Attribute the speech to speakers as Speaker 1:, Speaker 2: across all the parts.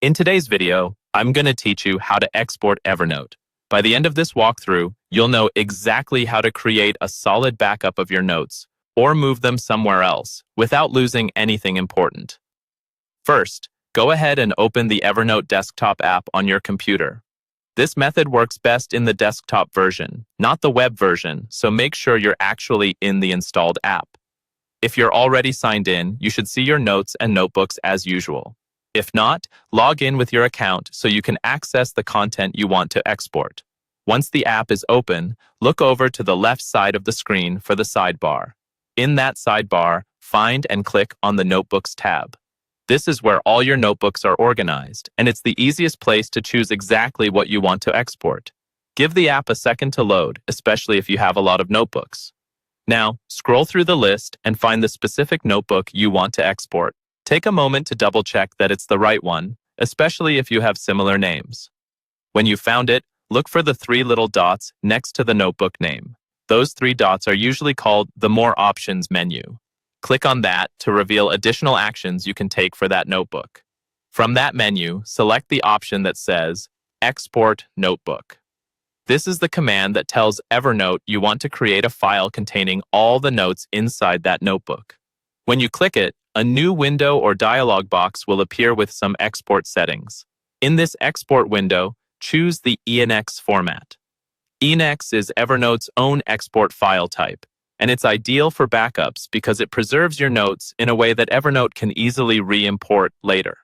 Speaker 1: In today's video, I'm going to teach you how to export Evernote. By the end of this walkthrough, you'll know exactly how to create a solid backup of your notes or move them somewhere else without losing anything important. First, go ahead and open the Evernote desktop app on your computer. This method works best in the desktop version, not the web version, so make sure you're actually in the installed app. If you're already signed in, you should see your notes and notebooks as usual. If not, log in with your account so you can access the content you want to export. Once the app is open, look over to the left side of the screen for the sidebar. In that sidebar, find and click on the Notebooks tab. This is where all your notebooks are organized, and it's the easiest place to choose exactly what you want to export. Give the app a second to load, especially if you have a lot of notebooks. Now, scroll through the list and find the specific notebook you want to export. Take a moment to double-check that it's the right one, especially if you have similar names. When you found it, look for the three little dots next to the notebook name. Those three dots are usually called the More Options menu. Click on that to reveal additional actions you can take for that notebook. From that menu, select the option that says Export Notebook. This is the command that tells Evernote you want to create a file containing all the notes inside that notebook. When you click it, a new window or dialog box will appear with some export settings. In this export window, choose the ENX format. ENX is Evernote's own export file type, and it's ideal for backups because it preserves your notes in a way that Evernote can easily re-import later.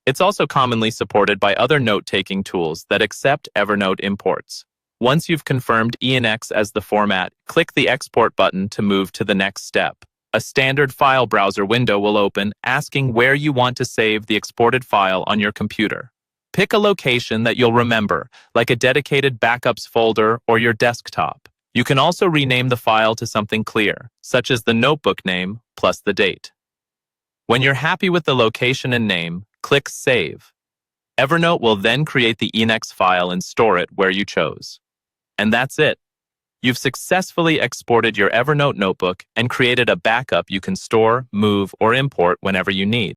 Speaker 1: It's also commonly supported by other note-taking tools that accept Evernote imports. Once you've confirmed ENX as the format, click the Export button to move to the next step. A standard file browser window will open, asking where you want to save the exported file on your computer. Pick a location that you'll remember, like a dedicated backups folder or your desktop. You can also rename the file to something clear, such as the notebook name plus the date. When you're happy with the location and name, click Save. Evernote will then create the ENX file and store it where you chose. And that's it. You've successfully exported your Evernote notebook and created a backup you can store, move, or import whenever you need.